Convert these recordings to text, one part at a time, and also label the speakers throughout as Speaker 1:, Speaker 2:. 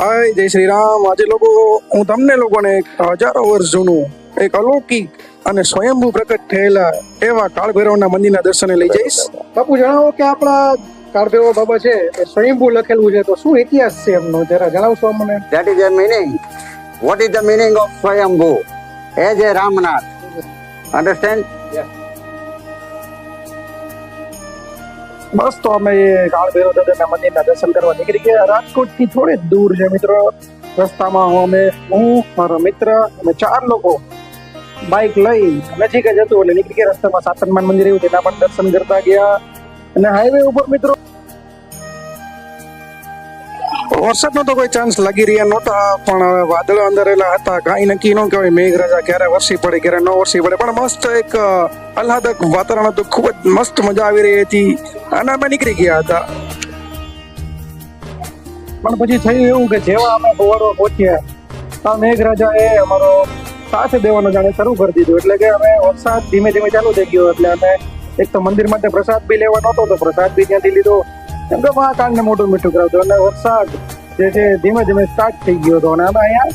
Speaker 1: હાય જય શ્રી રામ. આજે લોકો હું તમને લોકોને એક હજારો વર્ષ જૂનું એક અલૌકિક અને સ્વયંભૂ પ્રકટ થયેલા એવા કાળભૈરવના મંદિરના દર્શને લઈ જઈશ.
Speaker 2: બાપુ જણાવો કે આપણા કાળભૈરવ બાબા છે એ સ્વયંભૂ લખેલું છે, તો શું ઇતિહાસ છે એમનો જરા જણાવશો અમને?
Speaker 3: That is the meaning. What is the meaning of Swayambhu? As a Ramnath. Understand?
Speaker 1: બસ તો અમે એ કાળભૈરવ દાદાના મંદિરના દર્શન કરવા નીકળી ગયા. રાજકોટથી થોડી જ દૂર છે મિત્રો. રસ્તામાં હું મારો મિત્ર અમે 4 લોકો બાઇક લઈ નજીક જ હતું એટલે નીકળી ગયા. રસ્તામાં સાતનમાન મંદિર આવ્યું તેના પણ દર્શન કરતા ગયા. અને હાઈવે ઉપર મિત્રો વરસાદનો તો કોઈ ચાન્સ લાગી રહ્યા નહોતા, પણ વાદળો અંધારેલા હતા. કાંઈ નક્કી ન કહેવાય મેઘરાજા ક્યારે વરસી પડે ક્યારે ન વરસી પડે, પણ મસ્ત એક આહલાદક વાતાવરણ હતું. ખૂબ જ મસ્ત મજા આવી રહી હતી અને અમે નીકળી ગયા હતા. પણ પછી થયું એવું કે જેવા અમે બોવાડો પહોંચ્યા મેઘરાજા એ અમારો સાથ દેવાનો જાણે શરૂ કરી દીધું. એટલે કે અમે વરસાદ ધીમે ધીમે ચાલુ થઈ ગયો. એટલે અમે એક તો મંદિર માટે પ્રસાદ બી લેવા નહોતો તો પ્રસાદ બી ત્યાંથી લીધો. એમ કે કાનને મોટું મીઠું કરાવતો અને વરસાદ જે છે ધીમે ધીમે સ્ટાર્ટ થઈ ગયો હતો. અને અમે અહીંયા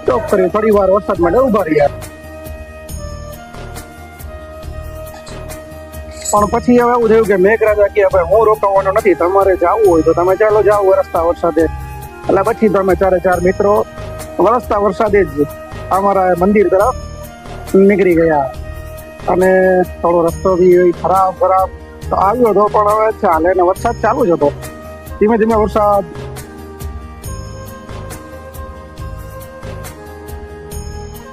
Speaker 1: સ્ટોપ કર્યું, થોડી વાર વરસાદ માટે ઉભા રહ્યા. પણ પછી હવે એવું થયું કે મેઘરાજા કે ભાઈ હું રોકાવાનો નથી, તમારે જવું હોય તો તમે ચાલો જાઓ વરસતા વરસાદે. એટલે પછી તો અમે 4 મિત્રો વરસતા વરસાદે જ અમારા મંદિર તરફ નીકળી ગયા. અને થોડો રસ્તો બી ખરાબ તો આવ્યો હતો, પણ હવે ચાલે ને વરસાદ ચાલુ જ હતો. ધીમે ધીમે વરસાદ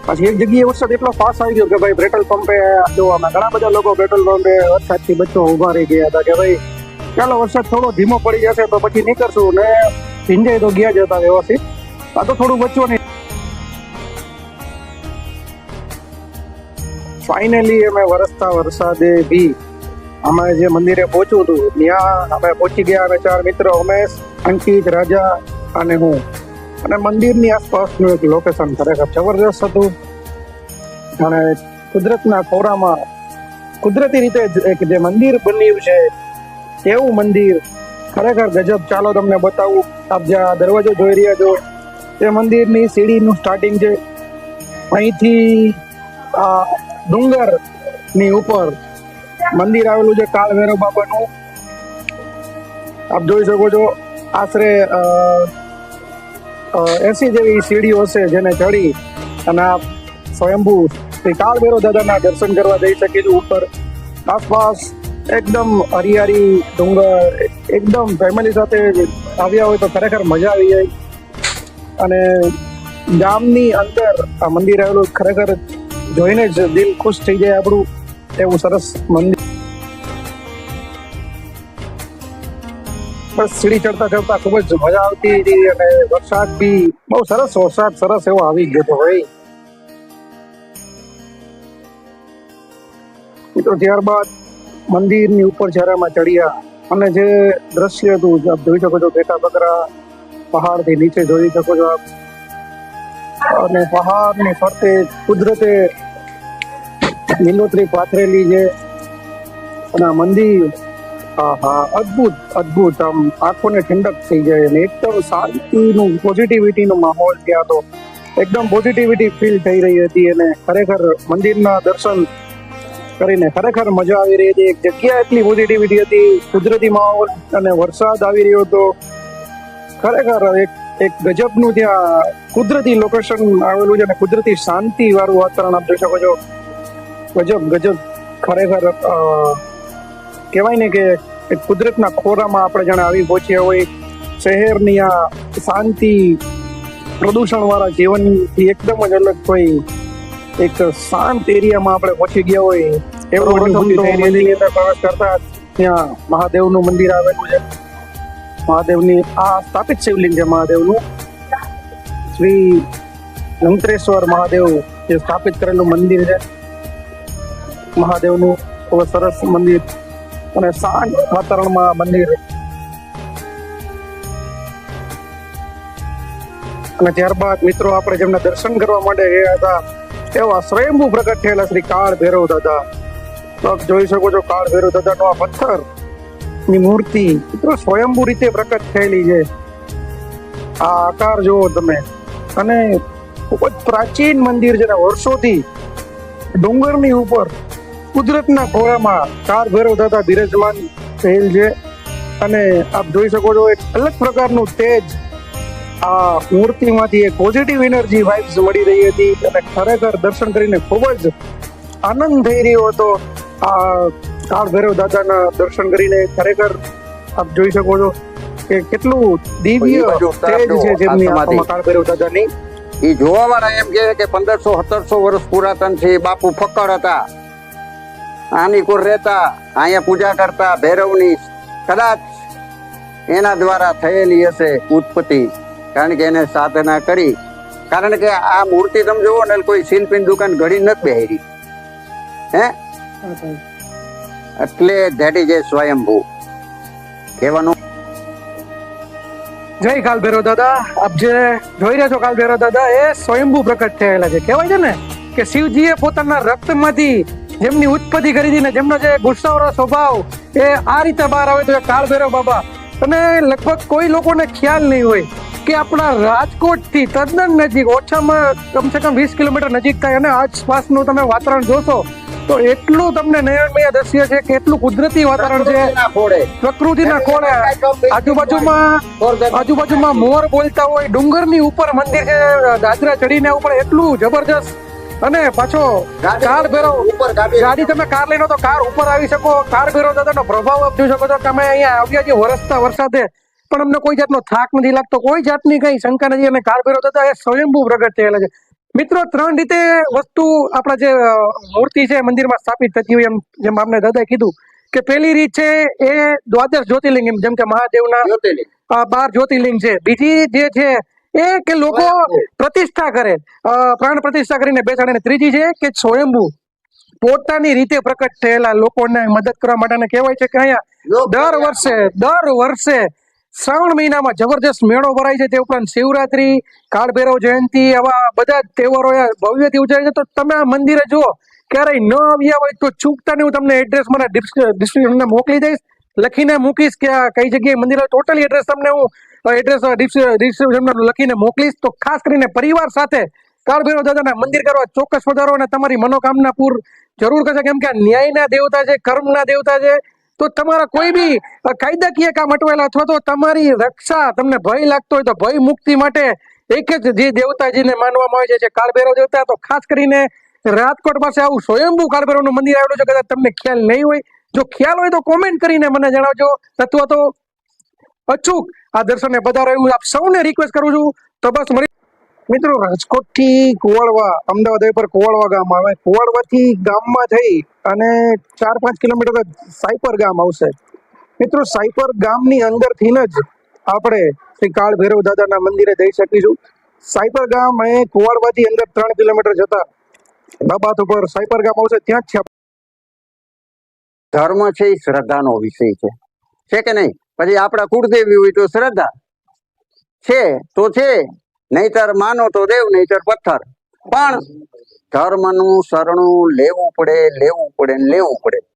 Speaker 1: પછી એક જગ્યાએ વરસાદ એટલો ફાસ્ટ આવી ગયો કે ભાઈ પેટ્રોલ પંપે જોવામાં ઘણા બધા લોકો પેટ્રોલ પંપે વરસાદથી બચવા ઉભા રહી ગયા હતા કે ભાઈ ચાલો વરસાદ થોડો ધીમો પડી જશે તો પછી નીકળશું. ને ભીંજાઈ તો ગયા જ હતા વ્યવસ્થિત, આ તો થોડું બચવું નહીં. ફાઇનલી અમે વરસતા વરસાદે બી અમે જે મંદિરે પહોંચ્યું હતું ત્યાં અમે પહોંચી ગયા. અમે 4 મિત્રો ઉમેશ, અંકિત, રાજા અને હું. અને મંદિરની આસપાસનું એક લોકેશન ખરેખર જબરજસ્ત હતું. અને કુદરતના ખોરામાં કુદરતી રીતે એક જે મંદિર બન્યું છે એવું મંદિર ખરેખર ગજબ. ચાલો તમને બતાવું. આપ જ્યાં દરવાજો જોઈ રહ્યા છો તે મંદિરની સીડીનું સ્ટાર્ટિંગ છે. અહીંથી આ ડુંગરની ઉપર મંદિર આવેલું છે કાળભૈરવ બાબાનું. આપ જોઈ શકો છો આશરે 80 જેવી સીડીઓ હશે જેને ચડી અને આપ સ્વયંભૂ શ્રી કાળભૈરવ દાદાના દર્શન કરવા જઈ શકે છે. ઉપર આસપાસ એકદમ હરિયાળી ડુંગર, એકદમ ફેમિલી સાથે આવ્યા હોય તો ખરેખર મજા આવી જાય. અને ગામની અંદર આ મંદિર આવેલું ખરેખર જોઈને જ દિલ ખુશ થઈ જાય આપણું, એવું સરસ મંદિર. બસ સીડી ચડતા ચડતા ખૂબ જ મજા આવતી હતી. અને વરસાદ બી બહુ સરસ એવો આવી ગયો હતો ભાઈ મિત્રો. ત્યારબાદ મંદિરની ઉપર જ્યારે અમે ચડ્યા અને જે દ્રશ્ય હતું આપ જોઈ શકો છો, ઘેટા બકરા પહાડથી નીચે જોઈ શકો છો આપ. અને પહાડની ફરતે કુદરતે લીલોતરી પાથરેલી છે. અને આ મંદિર અદ્ભુત આમ આંખોને ઠંડક થઈ જાય. અને એકદમ શાંતિનું પોઝિટિવિટીનો માહોલ ત્યાં તો એકદમ પોઝિટિવિટી ફીલ થઈ રહી હતી. અને ખરેખર મંદિરના દર્શન કરીને ખરેખર મજા આવી રહી હતી. એક જગ્યા એટલી પોઝિટિવિટી હતી, કુદરતી માહોલ અને વરસાદ આવી રહ્યો હતો. ખરેખર એક ગજબનું ત્યાં કુદરતી લોકેશન આવેલું છે અને કુદરતી શાંતિ વાળું વાતાવરણ આપ જોઈ શકો છો. ગજબ ખરેખર કહેવાય ને કે કુદરતના ખોરામાં આપણે જાણે આવી પહોંચ્યા હોય. શહેરની આ શાંતિ પ્રદૂષણ વાળા જીવનથી એકદમ જ અલગ કોઈ એક શાંત એરિયામાં આપણે પહોંચી ગયા હોય એવું અનુભૂતિ થઈ રહી હતી. પ્રવેશ કરતા ત્યાં મહાદેવનું મંદિર આવેલું છે. મહાદેવની આ સ્થાપિત શિવલિંગ છે મહાદેવનું. શ્રી લંકરેશ્વર મહાદેવ જે સ્થાપિત કરેલું મંદિર છે મહાદેવનું. ખૂબ સરસ મંદિર અને શાંત વાતાવરણમાં મંદિર. અને ત્યારબાદ મિત્રો આપણે જેમને દર્શન કરવા માટે ગયા હતા એવા સ્વયંભૂ પ્રગટ થયેલા શ્રી કાળભૈરવ દાદા. તો આપ જોઈ શકો છો કાળભૈરવ દાદાનો આ પથ્થરની મૂર્તિ મિત્રો સ્વયંભૂ રીતે પ્રકટ થયેલી છે. આ આકાર જુઓ તમે, અને ખૂબ જ પ્રાચીન મંદિર છે ને, વર્ષોથી ડુંગરની ઉપર કુદરતના ખોળામાં કાળ ભૈરવ દાદા બિરાજમાન થયેલ છે. અને આપ જોઈ શકો છો એક અલગ પ્રકારનું તેજ આ મૂર્તિમાંથી, એક પોઝિટિવ એનર્જી વાઇબ્સ મળી રહી હતી, અને ખરેખર દર્શન કરીને ખૂબ જ આનંદ થઈ રહ્યો હતો. આ કાળ ભૈરવ દાદાના દર્શન કરીને ખરેખર આપ જોઈ શકો છો કે કેટલું દિવ્ય તેજ છે જેમની આંખોમાં કાળ ભૈરવ દાદાની.
Speaker 3: એ જોવા વાળા એમ કહે કે 1500-1700 વર્ષ પુરાતન છે. બાપુ ફક્કડ હતા, આની કોર રહેતા, અહીંયા પૂજા કરતા ભૈરવની. કદાચ એના દ્વારા થયેલી હશે ઉત્પત્તિ, કારણ કે એને સાધના કરી. કારણ કે આ મૂર્તિ તમે જોવો ને, કોઈ શિલ્પીની દુકાન ઘડી નથી બેહરી, હે? એટલે ધેટ ઇઝ એ સ્વયંભૂ કહેવાનું.
Speaker 2: જય કાળ ભૈરવ દાદા. આપ જે જોઈ રહ્યા છો કાળ ભૈરવ દાદા એ સ્વયંભૂ પ્રકટ થયેલા છે. કહેવાય છે ને કે શિવજીએ પોતાના રક્તમાંથી જેમની ઉત્પત્તિ કરી હતી ને, જેમનો જે ગુસ્સાવાળો સ્વભાવ એ આ રીતે બહાર આવે તો એ કાળ ભૈરવ બાબા. અને લગભગ કોઈ લોકોને ખ્યાલ નહીં હોય કે આપણા રાજકોટ થી તદ્દન નજીક, ઓછામાં કમસે કમ 20 કિલોમીટર નજીક થાય, અને આસપાસનું તમે વાતાવરણ જોશો તો એટલું તમને નયનમય દ્રશ્ય છે, કે એટલું કુદરતી વાતાવરણ છે, પ્રકૃતિના ખોળે. આજુબાજુમાં મોર બોલતા હોય, ડુંગરની ઉપર મંદિર છે, દાદરા ચડીને ઉપર એટલું જબરજસ્ત. અને પાછો કાળ ભૈરવ, ગાડી તમે કાર લઈને તો કાર ઉપર આવી શકો. કાળ ભૈરવ દાદાનો પ્રભાવ આપ જોઈ શકો છો કે અમે અહીંયા આવ્યા છીએ વરસતા વરસાદે, પણ અમને કોઈ જાતનો થાક નથી લાગતો, કોઈ જાતની કઈ શંકા નથી. અને કાળ ભૈરવ દાદા એ સ્વયંભૂ પ્રગટ થયેલા છે. મિત્રો, 3 રીતે વસ્તુ આપણા જે મૂર્તિ છે મંદિરમાં સ્થાપિત થતી હોય, એમ જેમ આપણે દાદાએ કીધું કે પહેલી રીત છે એ દ્વાદશ જ્યોતિર્લિંગ, જેમ કે મહાદેવના 12 જ્યોતિર્લિંગ છે. બીજી જે છે એ કે લોકો પ્રતિષ્ઠા કરે, પ્રાણ પ્રતિષ્ઠા કરીને બેસાડે. ત્રીજી છે કે સ્વયંભૂ પોતાની રીતે પ્રકટ થયેલા લોકોને મદદ કરવા માટે. કહેવાય છે કે અહીંયા દર વર્ષે શ્રાવણ મહિનામાં જબરજસ્ત મેળો ભરાય છે. તે ઉપરાંત શિવરાત્રી, કાળ ભૈરવ જયંતિ, આવા બધા તહેવારો ભવ્યથી ઉજવાય છે. તો તમે આ મંદિરે જુઓ, ક્યારેય ન આવ્યા હોય તો ચૂકતા નહીં. હું તમને એડ્રેસ મને ડિસ્ક્રિપ્શનમાં મોકલી દઈશ, લખીને મૂકીશ કે આ કઈ જગ્યાએ મંદિર હોય. ટોટલી એડ્રેસ તમને હું ડિસ્ક્રિપ્શનમાં લખીને મોકલીશ. તો ખાસ કરીને પરિવાર સાથે કાળ ભૈરવ દાદાના મંદિર કરવા ચોક્કસ પધારો, અને તમારી મનોકામના પૂર જરૂર કરશે. કેમ કે આ ન્યાયના દેવતા છે, કર્મના દેવતા છે. તો તમારા કોઈ બી કાયદાકીય કામ અટવાયેલા અથવા તો તમારી રક્ષા, તમને ભય લાગતો હોય તો ભય મુક્તિ માટે એક જ જે દેવતાજીને માનવામાં આવે છે કાળ ભૈરવ દેવતા. તો ખાસ કરીને રાજકોટ પાસે આવું સ્વયંભૂ કાળ ભૈરવનું મંદિર આવેલું છે. કદાચ તમને ખ્યાલ નહીં હોય, જો ખ્યાલ હોય તો કોમેન્ટ કરીને મને જણાવજો, અથવા તો અચૂક આ દર્શને પધારો એવું આપ સૌને રિક્વેસ્ટ કરું છું. તો બસ
Speaker 1: મિત્રો, રાજકોટ થી કુવાડવા, અમદાવાદ પર કુવાડવા ગામ આવે. કુવાડવાથી ગામમાં થઈ અને 4-5 કિલોમીટર સાયપર ગામ આવશે. મિત્રો, સાયપર ગામની અંદરથી જ આપણે શ્રી કાળ ભૈરવ દાદાના મંદિરે જઈ શકીશું. સાયપર ગામ એ કુવાડવાથી અંદર 3 કિલોમીટર જતા બાબત ઉપર સાયપર ગામ આવશે, ત્યાં જ છે.
Speaker 3: ધર્મ છે એ શ્રદ્ધાનો વિષય છે કે નહીં? પછી આપણા કુળદેવી હોય તો શ્રદ્ધા છે તો છે, નહીતર માનો તો દેવ, નહીતર પથ્થર. પણ ધર્મનું શરણું લેવું પડે.